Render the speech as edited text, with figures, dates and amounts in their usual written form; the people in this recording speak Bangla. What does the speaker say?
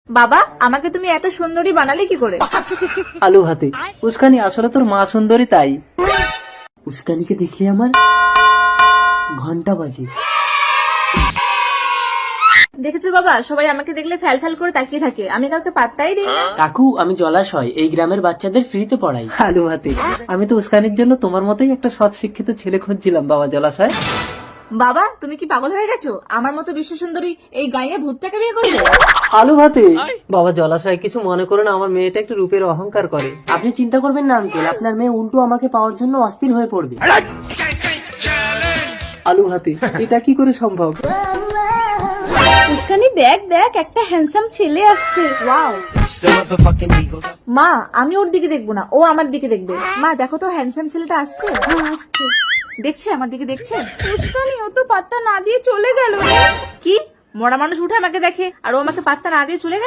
বাবা, আমাকে তুমি এত সুন্দরী বানালে কি করে? আলু ভাতে। উস্কানি, আসলে তোর মা সুন্দরী তাই। উস্কানিকে দেখলে আমার ঘন্টা বাজে। দেখেছো বাবা, সবাই আমাকে দেখলে ফ্যাল ফ্যাল করে তাকিয়ে থাকে, আমি কাউকে পাত্তাই দিই না। কাকু, আমি জলাশয় এই গ্রামের বাচ্চাদের ফ্রিতে পড়াই। আলু ভাতে, আমি তো উস্কানির জন্য তোমার মতোই একটা সৎ শিক্ষিত ছেলে খুঁজছিলাম বাবা জলাশয়। বাবা, তুমি কি পাগল হয়ে গেছো? আমার মতো বিশ্ব সুন্দরী এই গায়ে ভূতটাকে বিয়ে করবে? আলু ভাতে। বাবা জলাশয়, কিছু মনে করো না, আমার মেয়েটা একটু রূপের অহংকার করে। আপনি চিন্তা করবেন না আঙ্কেল, আপনার মেয়ে উল্টো আমাকে পাওয়ার জন্য অস্থির হয়ে পড়বে। আলু ভাতে, এটা কি করে সম্ভব? উস্কানি, দেখ দেখ, একটা হ্যান্ডসাম ছেলে আসছে। ওয়াও। মা, আমি ওর দিকে দেখবো না, ও আমার দিকে দেখবে। মা দেখো তো, হ্যান্ডসাম ছেলেটা আসছে। হ্যাঁ আসছে। দেখছে, আমার দিকে দেখছে। উস্কানি, ও তো পাত্তা না দিয়ে চলে গেল। কি, মরা মানুষ উঠে আমাকে দেখে আর ও আমাকে পাত্তা না দিয়ে চলে গেল?